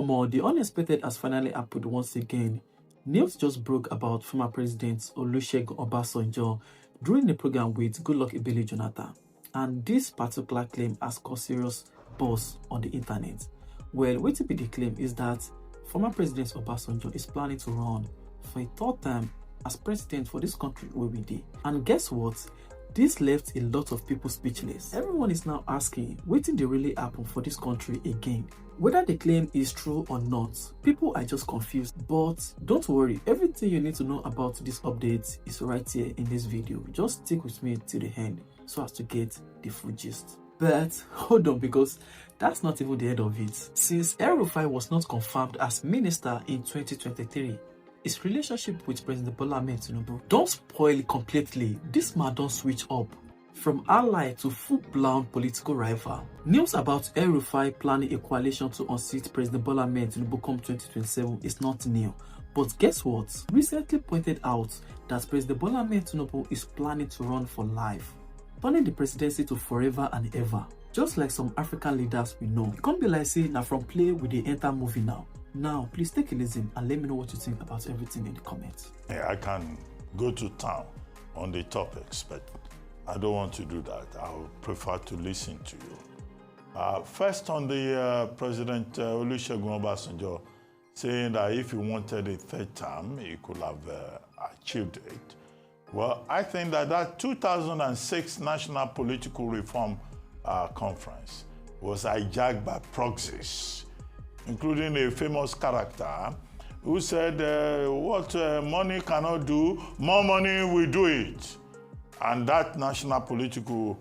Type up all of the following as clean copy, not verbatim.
Omo, the unexpected has finally happened once again. News just broke about former President Olusegun Obasanjo during the program with Goodluck Ebele Jonathan. And this particular claim has caused serious buzz on the internet. Well, what to be the claim is that former President Obasanjo is planning to run for a third time as president for this country where we did. And guess what? This left a lot of people speechless. Everyone is now asking, what did really happen for this country again? Whether the claim is true or not, people are just confused. But don't worry, everything you need to know about this update is right here in this video. Just stick with me till the end so as to get the full gist. But hold on, because that's not even the end of it. Since El-Rufai was not confirmed as minister in 2023, his relationship with President Tinubu don't spoil completely. This man don't switch up from ally to full-blown political rival. News about El-Rufai planning a coalition to unseat President Tinubu come 2027 is not new. But guess what? Recently pointed out that President Tinubu is planning to run for life, turning the presidency to forever and ever. Just like some African leaders we know. It can't be like saying now from play with the enter movie now. Now, please take a listen and let me know what you think about everything in the comments. Yeah, I can go to town on the topics, but I don't want to do that. I would prefer to listen to you. First on the President Olusegun Obasanjo saying that if he wanted a third term, he could have achieved it. Well, I think that 2006 National Political Reform Conference was hijacked by proxies, including a famous character who said, what money cannot do, more money will do it. And that National Political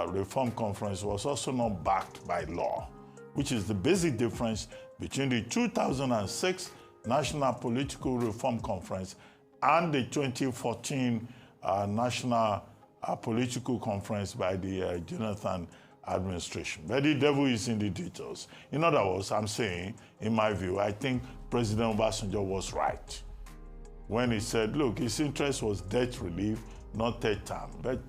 Reform Conference was also not backed by law, which is the basic difference between the 2006 National Political Reform Conference and the 2014 National Political Conference by the Jonathan administration. But the devil is in the details. In other words, I'm saying, in my view, I think President Obasanjo was right when he said, look, his interest was debt relief, not third term. But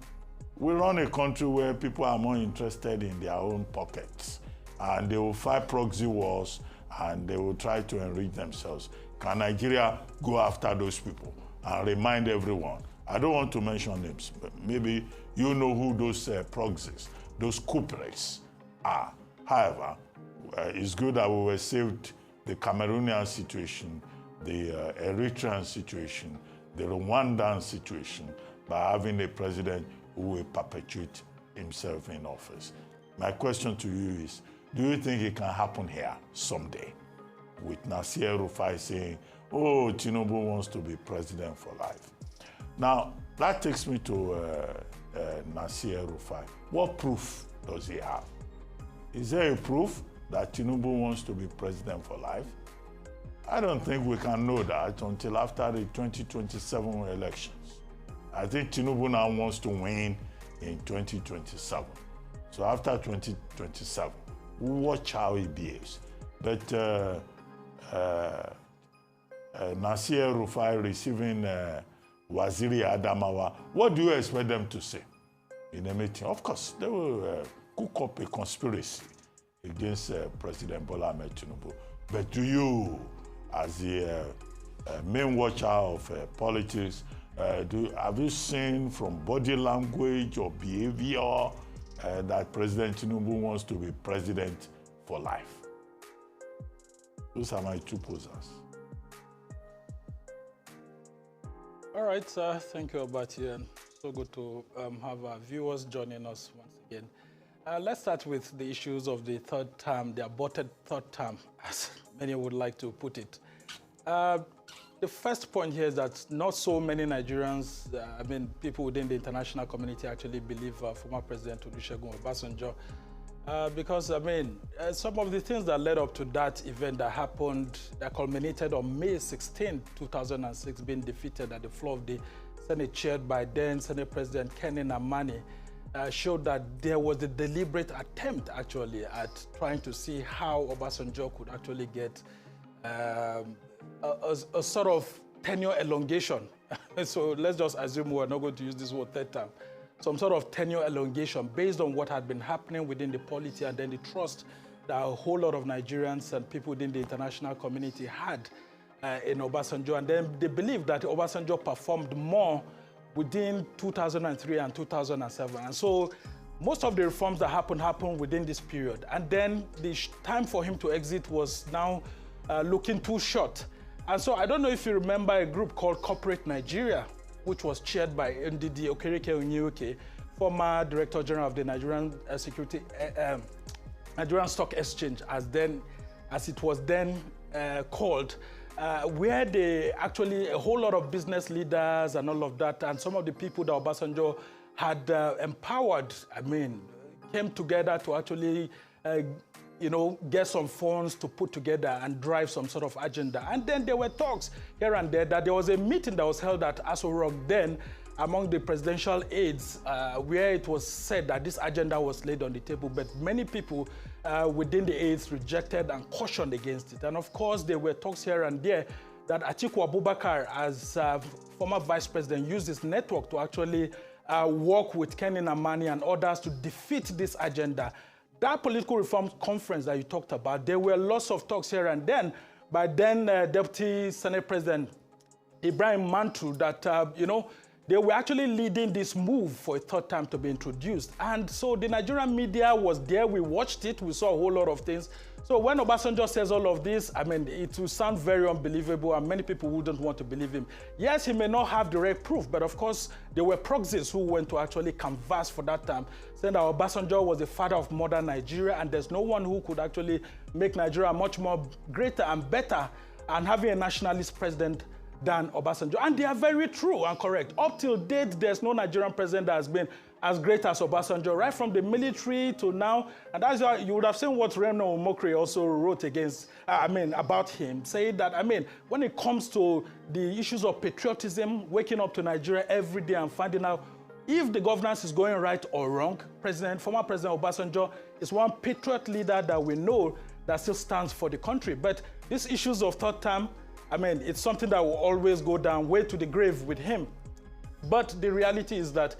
we run a country where people are more interested in their own pockets, and they will fight proxy wars, and they will try to enrich themselves. Can Nigeria go after those people and remind everyone? I don't want to mention names, but maybe you know who those proxies, those culprits are. However, it's good that we were saved the Cameroonian situation, the Eritrean situation, the Rwandan situation by having a president who will perpetuate himself in office. My question to you is, do you think it can happen here someday? With El-Rufai saying, oh, Tinubu wants to be president for life. Now, that takes me to El-Rufai. What proof does he have? Is there a proof that Tinubu wants to be president for life? I don't think we can know that until after the 2027 elections. I think Tinubu now wants to win in 2027. So after 2027, we'll watch how he behaves. But El-Rufai receiving Waziri Adamawa, what do you expect them to say in a meeting? Of course, they will cook up a conspiracy against President Bola Ahmed Tinubu. But do you, as the main watcher of politics, have you seen from body language or behavior that President Tinubu wants to be president for life? Those are my two posers. All right, thank you, Obati, and so good to have our viewers joining us once again. Let's start with the issues of the third term, the aborted third term, as many would like to put it. The first point here is that not so many Nigerians, people within the international community actually believe former President Olusegun Obasanjo. Because, some of the things that led up to that event that happened, that culminated on May 16, 2006, being defeated at the floor of the Senate chaired by then Senate President Kenny Namani, showed that there was a deliberate attempt, actually, at trying to see how Obasanjo could actually get a sort of tenure elongation. So let's just assume we're not going to use this word third term. Some sort of tenure elongation based on what had been happening within the polity and then the trust that a whole lot of Nigerians and people within the international community had in Obasanjo. And then they believed that Obasanjo performed more within 2003 and 2007. And so most of the reforms that happened within this period. And then the time for him to exit was now looking too short. And so I don't know if you remember a group called Corporate Nigeria, which was chaired by Ndidi Okereke Onyeoke, former Director General of the Nigerian Nigerian Stock Exchange, as it was then called, where they actually, a whole lot of business leaders and all of that, and some of the people that Obasanjo had empowered, came together to actually get some funds to put together and drive some sort of agenda. And then there were talks here and there that there was a meeting that was held at Aso Rock then among the presidential aides, where it was said that this agenda was laid on the table, but many people within the aides rejected and cautioned against it. And of course, there were talks here and there that Atiku Abubakar, as former vice president, used his network to actually work with Kenny Namani and others to defeat this agenda. That political reform conference that you talked about, there were lots of talks here and then by then Deputy Senate President Ibrahim Mantu that, they were actually leading this move for a third time to be introduced. And so the Nigerian media was there, we watched it, we saw a whole lot of things. So when Obasanjo says all of this, it will sound very unbelievable and many people wouldn't want to believe him. Yes, he may not have direct proof, but of course, there were proxies who went to actually canvass for that time, saying that Obasanjo was the father of modern Nigeria and there's no one who could actually make Nigeria much more greater and better and having a nationalist president than Obasanjo. And they are very true and correct. Up till date, there's no Nigerian president that has been as great as Obasanjo, right from the military to now. And that's why you would have seen what Reno Omokri also wrote about him, saying that, when it comes to the issues of patriotism, waking up to Nigeria every day and finding out if the governance is going right or wrong, former President Obasanjo is one patriot leader that we know that still stands for the country. But these issues of third term, it's something that will always go down way to the grave with him. But the reality is that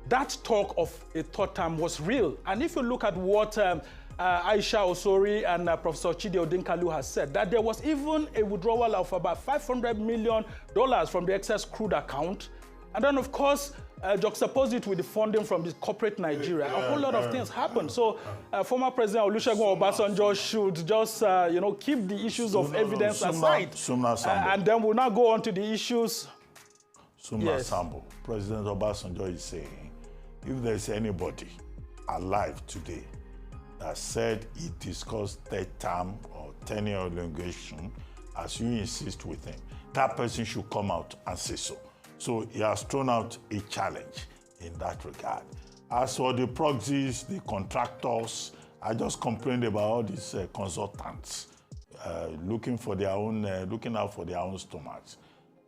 that talk of a third term was real. And if you look at what Aisha Osori and Professor Chidi Odinkalu has said, that there was even a withdrawal of about $500 million from the excess crude account. And then, of course, juxtapose it with the funding from the corporate Nigeria. A whole lot of things happened. So former President Olusegun Obasanjo should just, keep the issues of evidence aside. And then we'll now go on to the issues. Sambo, President Obasanjo is saying, if there's anybody alive today that said he discussed third term or tenure elongation, as you insist with him, that person should come out and say so. So he has thrown out a challenge in that regard. As for the proxies, the contractors, I just complained about all these consultants looking out for their own stomachs.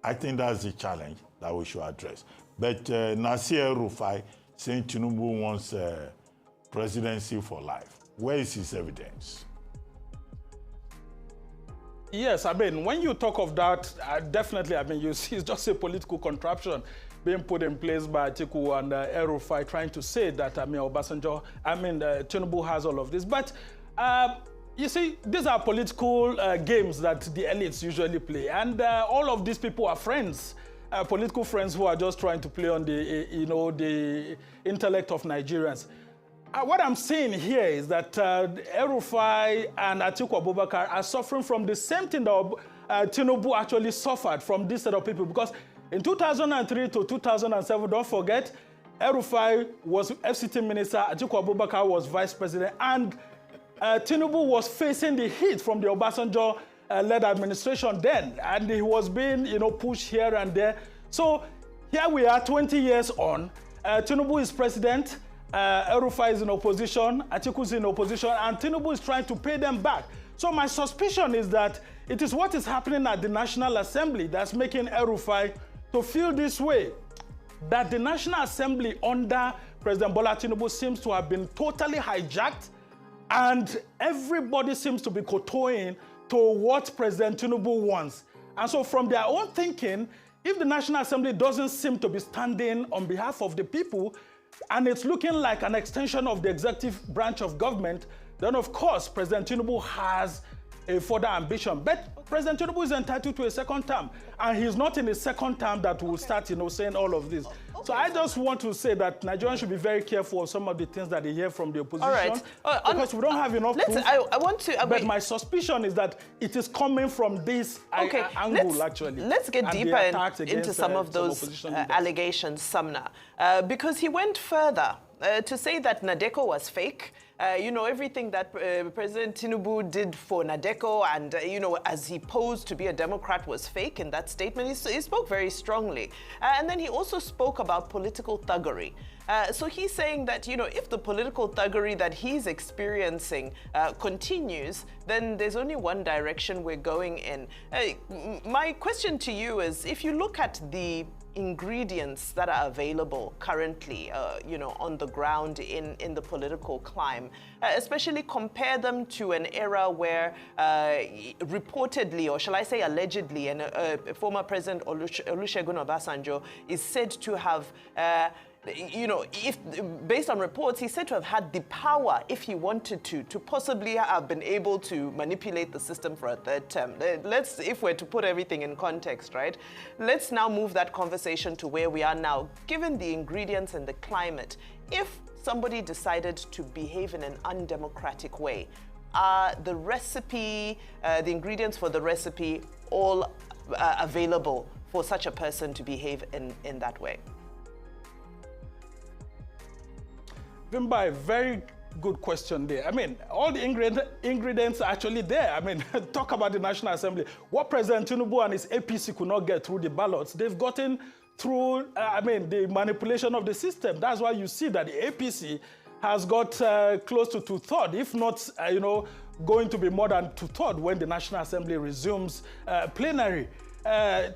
I think that's the challenge that we should address. But Nasir El-Rufai saying Tinubu wants presidency for life. Where is his evidence? Yes, when you talk of that, definitely, you see it's just a political contraption being put in place by Atiku and El-Rufai trying to say that, Tinubu has all of this. But, you see, these are political games that the elites usually play. And all of these people are friends, political friends who are just trying to play on the intellect of Nigerians. What I'm saying here is that El-Rufai and Atiku Abubakar are suffering from the same thing that Tinubu actually suffered from this set of people. Because in 2003 to 2007, don't forget, El-Rufai was FCT minister, Atiku Abubakar was vice president, and Tinubu was facing the heat from the Obasanjo-led administration then, and he was being, pushed here and there. So here we are, 20 years on. Tinubu is president. El-Rufai is in opposition, Atiku is in opposition, and Tinubu is trying to pay them back. So my suspicion is that it is what is happening at the National Assembly that's making El-Rufai to feel this way, that the National Assembly under President Bola Tinubu seems to have been totally hijacked, and everybody seems to be kowtowing to what President Tinubu wants. And so from their own thinking, if the National Assembly doesn't seem to be standing on behalf of the people, and it's looking like an extension of the executive branch of government, then of course President Tinubu has a further ambition. But President Tinubu is entitled to a second term, and he's not in his second term that will start, saying all of this. Okay. So I just want to say that Nigerians should be very careful of some of the things that they hear from the opposition. All right. Because we don't have enough proof. I want to... but my suspicion is that it is coming from this angle, actually. Let's get deeper into some of those allegations, Sumner. Because he went further to say that NADECO was fake. Everything that President Tinubu did for NADECO and, as he posed to be a Democrat was fake in that statement. He spoke very strongly. And then he also spoke about political thuggery. So he's saying that, if the political thuggery that he's experiencing continues, then there's only one direction we're going in. My question to you is, if you look at the ingredients that are available currently, on the ground in the political climb, especially compare them to an era where reportedly, or shall I say allegedly, and former President Olusegun Obasanjo is said to have if based on reports, he's said to have had the power, if he wanted to possibly have been able to manipulate the system for a third term. If we're to put everything in context, right? Let's now move that conversation to where we are now. Given the ingredients and the climate, if somebody decided to behave in an undemocratic way, are the recipe, the ingredients for the recipe all available for such a person to behave in that way? Vimba, very good question there. I mean, all the ingredients are actually there. I mean, talk about the National Assembly. What President Tinubu and his APC could not get through the ballots, they've gotten through, the manipulation of the system. That's why you see that the APC has got close to two-thirds, if not, going to be more than two-thirds when the National Assembly resumes plenary.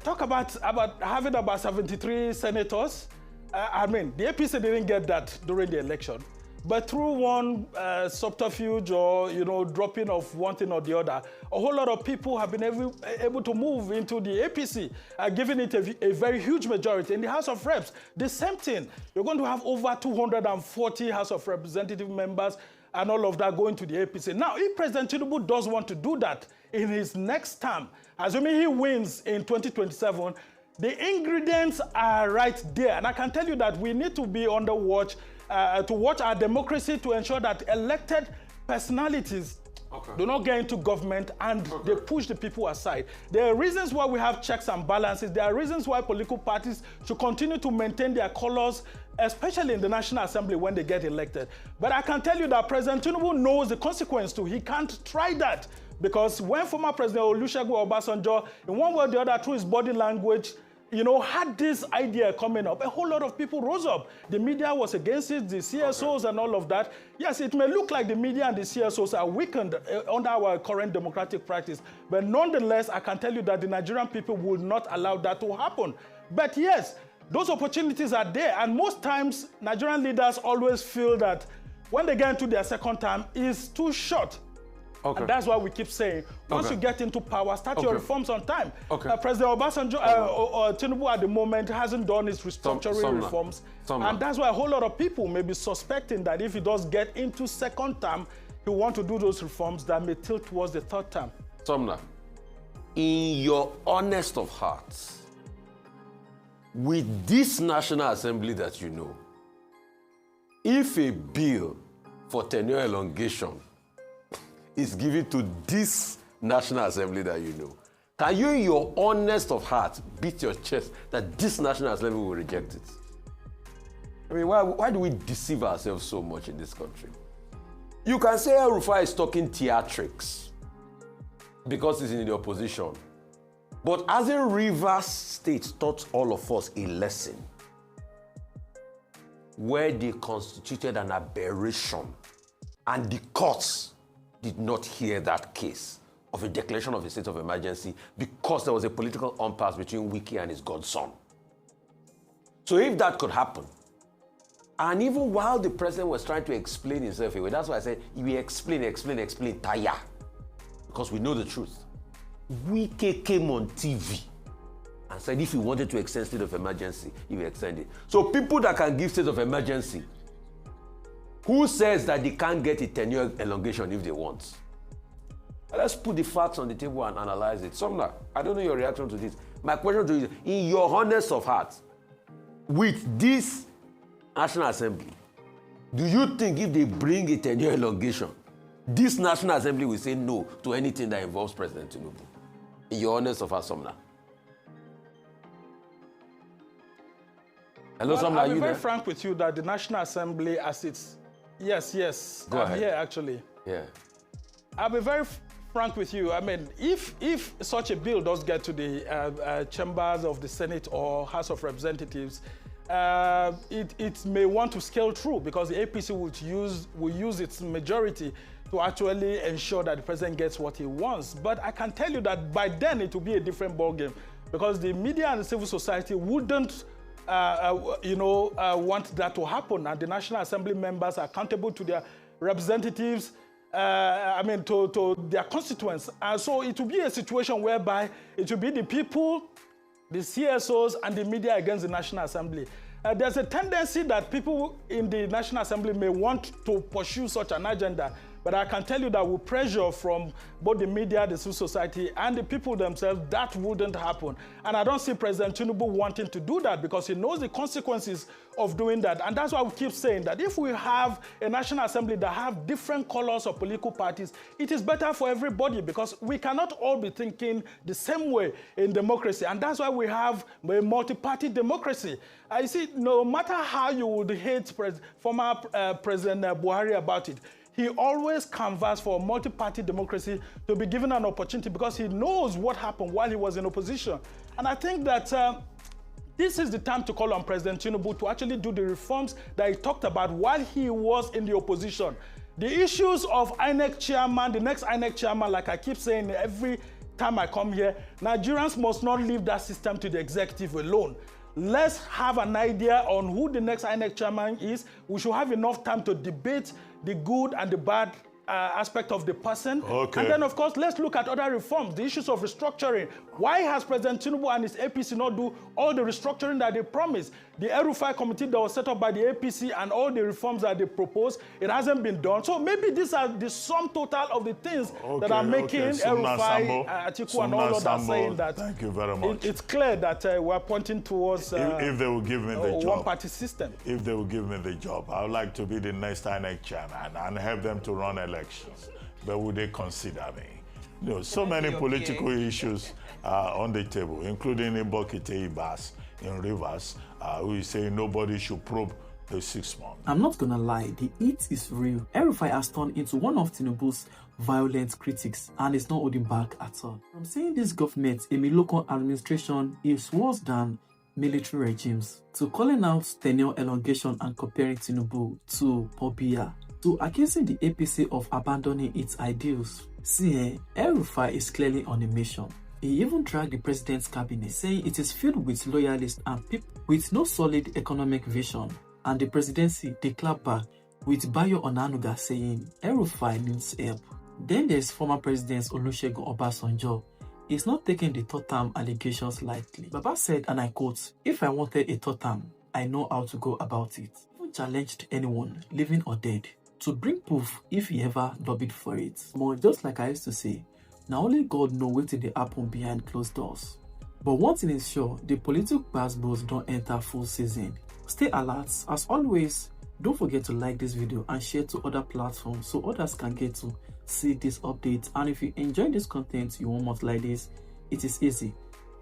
Talk about having about 73 senators. The APC didn't get that during the election. But through one subterfuge or, dropping of one thing or the other, a whole lot of people have been able to move into the APC, giving it a very huge majority. In the House of Reps, the same thing. You're going to have over 240 House of Representative members and all of that going to the APC. Now, if President Tinubu does want to do that in his next term, assuming he wins in 2027, the ingredients are right there. And I can tell you that we need to be on the watch to watch our democracy to ensure that elected personalities do not get into government and they push the people aside. There are reasons why we have checks and balances. There are reasons why political parties should continue to maintain their colors, especially in the National Assembly when they get elected. But I can tell you that President Tinubu knows the consequence too. He can't try that. Because when former President Olusegun Obasanjo, in one way or the other, through his body language, had this idea coming up, a whole lot of people rose up. The media was against it, the CSOs and all of that. Yes, it may look like the media and the CSOs are weakened under our current democratic practice. But nonetheless, I can tell you that the Nigerian people will not allow that to happen. But yes, those opportunities are there. And most times, Nigerian leaders always feel that when they get into their second term, it's too short. And that's why we keep saying, once you get into power, start your reforms on time. President Obasanjo, Tinubu at the moment hasn't done his restructuring reforms. And that's why a whole lot of people may be suspecting that if he does get into second term, he will want to do those reforms that may tilt towards the third term. Sumner, in your honest of hearts, with this National Assembly that you know, if a bill for tenure elongation is given to this National Assembly that you know, can you, in your honest of heart, beat your chest that this National Assembly will reject it? I mean, why do we deceive ourselves so much in this country? You can say El-Rufai is talking theatrics because he's in the opposition. But as a Rivers State taught all of us a lesson where they constituted an aberration and the courts did not hear that case of a declaration of a state of emergency because there was a political impasse between Wike and his godson. So if that could happen, and even while the president was trying to explain himself away, that's why I said, we explain, tire, because we know the truth. Wike came on TV and said if he wanted to extend state of emergency, he will extend it. So people that can give state of emergency, who says that they can't get a tenure elongation if they want? Let's put the facts on the table and analyze it. Sumner, I don't know your reaction to this. My question to you is, in your honest of heart, with this National Assembly, do you think if they bring a tenure elongation, this National Assembly will say no to anything that involves President Tinubu? In your honest of heart, Sumner. Hello, Sumner, are you there? I'll be very frank with you that the National Assembly, as it's... Yes. Go ahead. I'm here, actually. Yeah. I'll be very frank with you. I mean, if such a bill does get to the chambers of the Senate or House of Representatives, it may want to scale through because the APC will use its majority to actually ensure that the president gets what he wants. But I can tell you that by then it will be a different ballgame because the media and the civil society wouldn't want that to happen, and the National Assembly members are accountable to their representatives, to their constituents. And so it will be a situation whereby it will be the people, the CSOs, and the media against the National Assembly. There's a tendency that people in the National Assembly may want to pursue such an agenda, but I can tell you that with pressure from both the media, the civil society, and the people themselves, that wouldn't happen. And I don't see President Tinubu wanting to do that because he knows the consequences of doing that. And that's why we keep saying that if we have a National Assembly that have different colors of political parties, it is better for everybody because we cannot all be thinking the same way in democracy. And that's why we have a multi-party democracy. I see, no matter how you would hate former President Buhari about it, he always canvassed for a multi-party democracy to be given an opportunity because he knows what happened while he was in opposition. And I think that this is the time to call on President Tinubu to actually do the reforms that he talked about while he was in the opposition. The issues of INEC chairman, the next INEC chairman, like I keep saying every time I come here, Nigerians must not leave that system to the executive alone. Let's have an idea on who the next INEC chairman is. We should have enough time to debate the good and the bad aspect of the person. Okay. And then, of course, let's look at other reforms, the issues of restructuring. Why has President Tinubu and his APC not do all the restructuring that they promised? The El-Rufai committee that was set up by the APC and all the reforms that they proposed, it hasn't been done. So maybe these are the sum total of the things that are making El-Rufai, Atiku, and all others saying that. Thank you very much. It's clear that we're pointing towards if they will give me the job, one-party system. If they will give me the job, I would like to be the next INEC chairman and help them to run elections. But would they consider me? You know, so many political issues on the table, including Ibokite Ibas in Rivers, who is saying nobody should probe the 6 months. I'm not gonna lie, the heat is real. El-Rufai has turned into one of Tinubu's violent critics and is not holding back at all. I'm saying this government, a local administration, is worse than military regimes. To calling out tenure elongation and comparing Tinubu to Paul Biya, to accusing the APC of abandoning its ideals. See, El-Rufai is clearly on a mission. He even dragged the president's cabinet, saying it is filled with loyalists and people with no solid economic vision. And the presidency, the clapback, with Bayo Onanuga saying El-Rufai needs help. Then there's former President Olusegun Obasanjo. He's not taking the third term allegations lightly. Baba said, and I quote, "If I wanted a third term, I know how to go about it." He even challenged anyone, living or dead, to bring proof if he ever lobbied for it. More just like I used to say, now only God knows what they happen behind closed doors. But one thing is sure, the political gbos don't enter full season. Stay alert. As always, don't forget to like this video and share to other platforms so others can get to see this update. And if you enjoy this content, you want more like this, it is easy.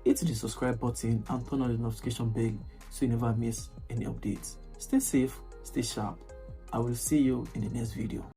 Hit the subscribe button and turn on the notification bell so you never miss any updates. Stay safe, stay sharp. I will see you in the next video.